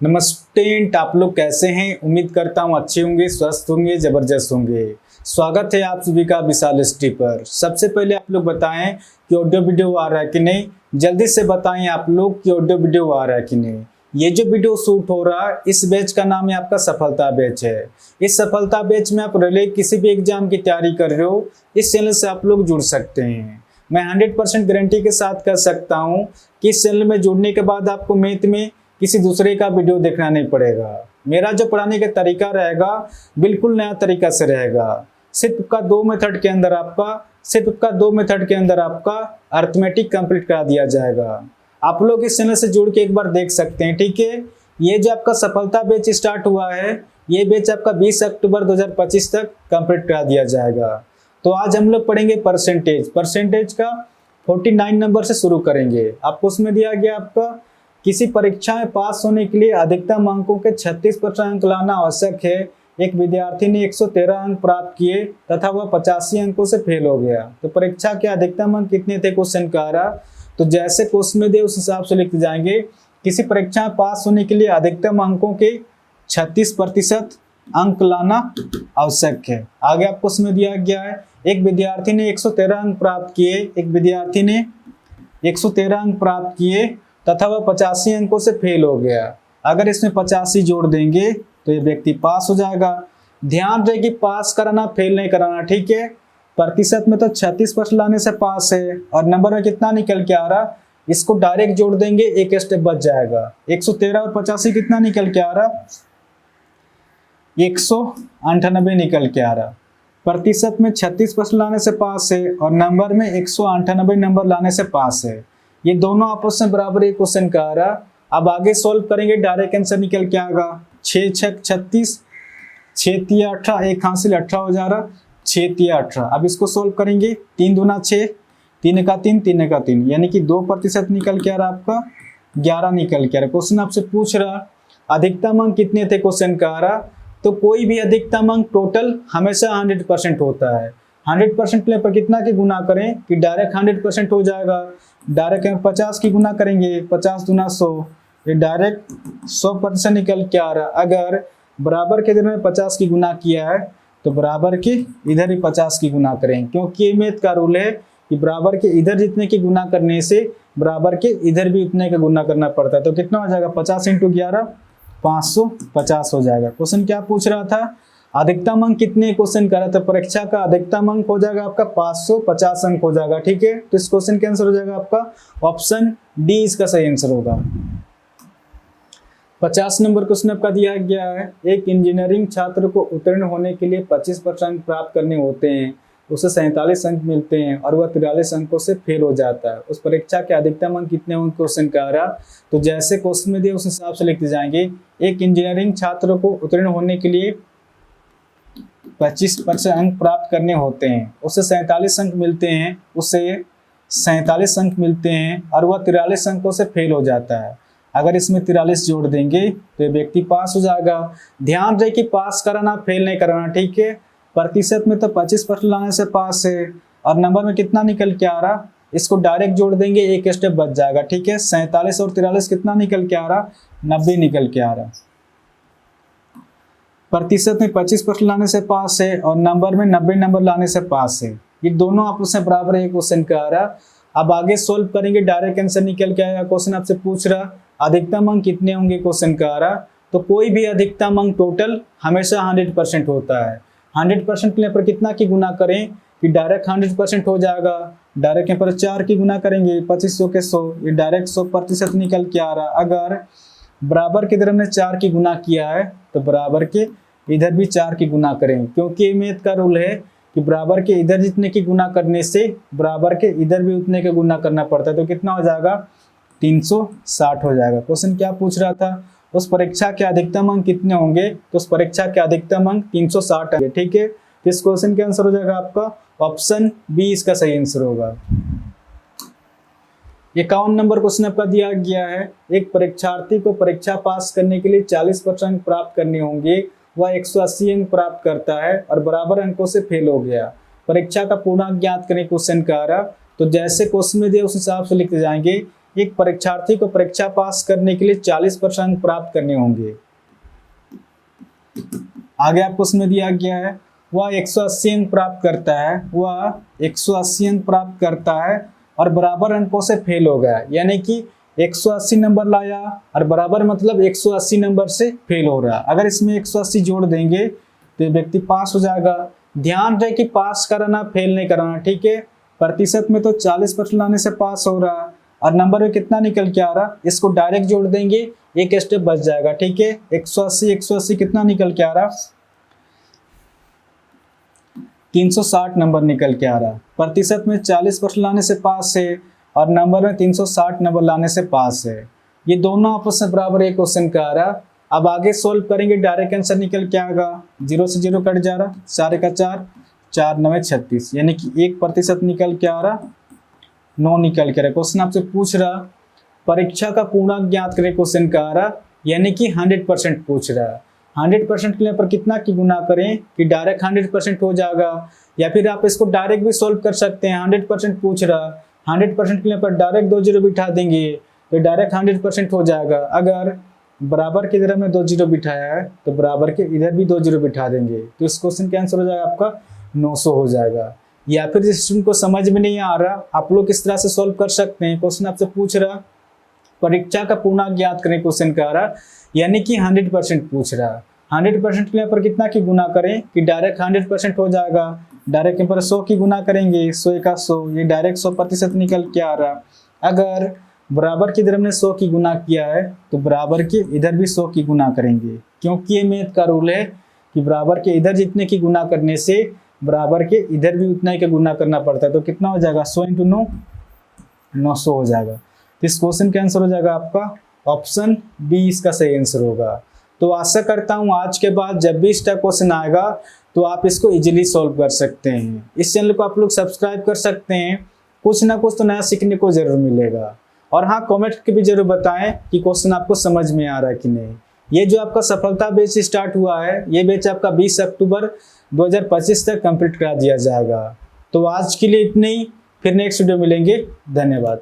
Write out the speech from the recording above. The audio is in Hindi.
नमस्ते। आप लोग कैसे हैं? उम्मीद करता हूँ अच्छे होंगे, स्वस्थ होंगे, जबरदस्त होंगे। स्वागत है आप सभी का विशाल स्टी पर। सबसे पहले आप लोग बताएं कि ऑडियो वीडियो आ रहा है कि नहीं। जल्दी से बताएं आप लोग कि ऑडियो वीडियो आ रहा है कि नहीं। ये जो वीडियो शूट हो रहा है इस बैच का नाम है आपका सफलता बैच है। इस सफलता बैच में आप रेलवे किसी भी एग्जाम की तैयारी कर रहे हो, इस चैनल से आप लोग जुड़ सकते हैं। मैं 100% गारंटी के साथ कह सकता हूँ कि इस चैनल में जुड़ने के बाद आपको मैथ में किसी दूसरे का वीडियो देखना नहीं पड़ेगा। मेरा जो पढ़ाने का तरीका रहेगा बिल्कुल नया तरीका से रहेगा। सिर्फ का दो मेथड के अंदर आपका अर्थमेटिक कंप्लीट करा दिया जाएगा। आप लोग इस चैनल से जुड़ के एक बार देख सकते हैं, ठीक है। ये जो आपका सफलता बैच स्टार्ट हुआ है, ये बैच आपका 20 अक्टूबर 2025 तक कंप्लीट करा दिया जाएगा। तो आज हम लोग पढ़ेंगे परसेंटेज का 49 नंबर से शुरू करेंगे। आपको उसमें दिया गया आपका किसी परीक्षा में पास होने के लिए अधिकतम अंकों के 36% अंक लाना आवश्यक है। एक विद्यार्थी ने 113 अंक प्राप्त किए तथा वह 85 अंकों से फेल हो गया। तो परीक्षा के अधिकतम अंक कितने थे क्वेश्चन का रहा। तो जैसे क्वेश्चन में दे उस हिसाब से लिखते जाएंगे। किसी परीक्षा में पास होने के लिए अधिकतम अंकों के 36% अंक लाना आवश्यक है। आगे आपको उसमें दिया गया है एक विद्यार्थी ने 113 अंक प्राप्त किए तथा वह 85 अंकों से फेल हो गया। अगर इसमें 85 जोड़ देंगे तो ये व्यक्ति पास हो जाएगा। ध्यान रहे कि पास कराना, फेल नहीं कराना, ठीक है। प्रतिशत में तो 36% लाने से पास है और नंबर में कितना निकल के आ रहा, इसको डायरेक्ट जोड़ देंगे, एक स्टेप बच जाएगा। 113 और 85 कितना निकल के आ रहा, 198 निकल के आ रहा। प्रतिशत में 36% लाने से पास है और नंबर में 198 नंबर लाने से पास है। ये दोनों आपस में बराबर एक क्वेश्चन का आ रहा। अब आगे सॉल्व करेंगे, डायरेक्ट आंसर निकल के आएगा। 6 छक 36, 6 तिया 18, एक हासिल 18 हो जा रहा, 6 तिया 18। अब इसको सॉल्व करेंगे, 3 दूना 6, 3 का 3, 3 का 3, यानी कि 2% निकल के आ रहा आपका, 11 निकल के आ रहा। क्वेश्चन आपसे पूछ रहा अधिकतम अंक कितने थे क्वेश्चन का आ रहा। तो कोई भी अधिकतम अंक टोटल हमेशा 100% होता है। 100% लेने पर कितना की गुना करें कि डायरेक्ट 100% हो जाएगा। डायरेक्ट 50 की गुना करेंगे, 50 दूना 100, ये डायरेक्ट 100% निकल के आ रहा। अगर बराबर के इधर में 50 की गुना किया है तो बराबर के इधर ही 50 की गुना करें, क्योंकि ये मैथ का रूल है कि बराबर के इधर जितने की गुना करने से बराबर के इधर भी उतने का गुना करना पड़ता है। तो कितना हो जाएगा, 50 × 11 550 हो जाएगा। क्वेश्चन क्या पूछ रहा था, अधिकतम अंक कितने क्वेश्चन कर रहा था। परीक्षा का अधिकतम अंक हो जाएगा आपका 550 अंक हो जाएगा, ठीक है। तो इस क्वेश्चन का आंसर हो जाएगा आपका ऑप्शन डी, इसका सही आंसर होगा। 50 नंबर क्वेश्चन आपका दिया गया है, एक इंजीनियरिंग छात्र को उत्तीर्ण होने के लिए 25% अंक प्राप्त करने होते हैं, उसे 47 अंक मिलते हैं और वह 43 अंकों से फेल हो जाता है। उस परीक्षा के अधिकतम अंक कितने होंगे क्वेश्चन का रहा। तो जैसे क्वेश्चन में दिए उस हिसाब से लिखते जाएंगे। एक इंजीनियरिंग छात्र को उत्तीर्ण होने के लिए 25% अंक प्राप्त करने होते हैं, उसे 47 अंक मिलते हैं और वह 43 अंकों से फेल हो जाता है। अगर इसमें 43 जोड़ देंगे तो ये व्यक्ति पास हो जाएगा। ध्यान रहे कि पास कराना, फेल नहीं कराना, ठीक है। प्रतिशत में तो 25% लाने से पास है और नंबर में कितना निकल के आ रहा, इसको डायरेक्ट जोड़ देंगे, एक स्टेप बच जाएगा, ठीक है। 47 और 43 कितना निकल के आ रहा, 90 निकल के आ रहा। प्रतिशत में 25% लाने से पास है और नंबर में 90 नंबर लाने से पास है। ये दोनों आपस में बराबर है क्वेश्चन का आ रहा। अब आगे सोल्व करेंगे, डायरेक्ट आंसर निकल के आएगा। क्वेश्चन आपसे पूछ रहा अधिकतम अंक कितने होंगे क्वेश्चन का आ रहा। तो कोई भी अधिकतम अंक टोटल हमेशा 100% होता है। 100% लेने पर कितना की गुना करें कि डायरेक्ट 100% हो जाएगा। डायरेक्ट यहाँ पर 4 की गुना करेंगे, 2500 के 100, ये डायरेक्ट 100% निकल के आ रहा। अगर बराबर के इधर हमने 4 की गुना किया है तो बराबर के इधर भी 4 की गुना करें, क्योंकि मैथ का रूल है कि बराबर के इधर जितने की गुना करने से बराबर के इधर भी उतने का गुना करना पड़ता है। तो कितना हो जाएगा, 360 हो जाएगा। क्वेश्चन क्या पूछ रहा था, उस परीक्षा के अधिकतम अंक कितने होंगे। तो उस परीक्षा के अधिकतम अंक 360 है, ठीक है। तो इस क्वेश्चन का आंसर हो जाएगा आपका ऑप्शन बी, इसका सही आंसर होगा। 51 नंबर क्वेश्चन आपका दिया गया है, एक परीक्षार्थी को परीक्षा पास करने के लिए 40% अंक प्राप्त करने होंगे, वह 180 अंक प्राप्त करता है और बराबर अंकों से फेल हो गया। परीक्षा का पूर्णांक ज्ञात करें क्वेश्चन का आ रहा। तो जैसे क्वेश्चन में दिया उस हिसाब से लिखते जाएंगे। एक परीक्षार्थी को परीक्षा पास करने के लिए 40% अंक प्राप्त करने होंगे। आगे आपको उसमें दिया गया है वह 180 अंक प्राप्त करता है, वह 180 अंक प्राप्त करता है और बराबर अंकों से फेल हो गया, यानी कि 180 नंबर लाया और बराबर मतलब 180 नंबर से फेल हो रहा। अगर इसमें 180 जोड़ देंगे तो ये व्यक्ति पास हो जाएगा। ध्यान रहे कि पास कराना, फेल नहीं कराना, ठीक है। प्रतिशत में तो 40% लाने से पास हो रहा और नंबर में कितना निकल के आ रहा, इसको डायरेक्ट जोड़ देंगे, एक स्टेप बच जाएगा, ठीक है। 180 कितना निकल के आ रहा, 360 नंबर निकल के आ रहा। प्रतिशत में 40% लाने से पास है और नंबर में 360 नंबर लाने से पास है। ये दोनों आपस में बराबर एक क्वेश्चन का आ रहा। अब आगे सोल्व करेंगे, डायरेक्ट आंसर निकल के आएगा, 0 से 0 कट जा रहा, 4 का 4, 4 9 36, यानी कि 1% निकल के आ रहा, 9 निकल के आ रहा। क्वेश्चन आपसे पूछ रहा परीक्षा का पूर्णांक ज्ञात करें, क्वेश्चन का आ रहा, यानी कि 100% पूछ रहा। 100% के लिए पर कितना की गुना करें कि डायरेक्ट 100% हो जाएगा, या फिर आप इसको डायरेक्ट भी सोल्व कर सकते हैं। 100% पूछ रहा, 100% के लिए पर डायरेक्ट 2 0 बिठा देंगे तो डायरेक्ट 100% हो जाएगा। अगर बराबर की तरफ में 2 0 बिठाया है तो बराबर के इधर भी 2 0 बिठा देंगे, तो इस क्वेश्चन का आंसर हो जाएगा आपका 900 हो जाएगा। या फिर जिस स्टूडेंट को समझ में नहीं आ रहा, आप लोग किस तरह से सोल्व कर सकते हैं। क्वेश्चन आपसे पूछ रहा परीक्षा का पूर्णांक ज्ञात करें, क्वेश्चन का आ रहा, यानी कि 100% पूछ रहा। 100% के लिए पर कितना की गुना करें कि डायरेक्ट 100% हो जाएगा। डायरेक्ट के पर 100 की गुना करेंगे, 100 का 100, ये डायरेक्ट 100% निकल के आ रहा। अगर बराबर की तरफ ने 100 की गुना किया है तो बराबर के इधर भी 100 की गुना करेंगे, क्योंकि ये मैथ का रूल है कि बराबर के इधर जितने की गुना करने से बराबर के इधर भी उतना ही का गुना करना पड़ता है। तो कितना हो जाएगा, 100 × 9, 900 हो जाएगा। तो इस क्वेश्चन का आंसर हो जाएगा आपका ऑप्शन बी, इसका सही आंसर होगा। तो आशा करता हूँ आज के बाद जब भी इस टाइप क्वेश्चन आएगा तो आप इसको इजीली सॉल्व कर सकते हैं। इस चैनल को आप लोग सब्सक्राइब कर सकते हैं, कुछ ना कुछ तो नया सीखने को जरूर मिलेगा। और हाँ, कमेंट के भी जरूर बताएं कि क्वेश्चन आपको समझ में आ रहा है कि नहीं। ये जो आपका सफलता बैच स्टार्ट हुआ है, ये बैच आपका 20 अक्टूबर 2025 तक कंप्लीट करा दिया जाएगा। तो आज के लिए इतने ही, फिर नेक्स्ट वीडियो मिलेंगे। धन्यवाद।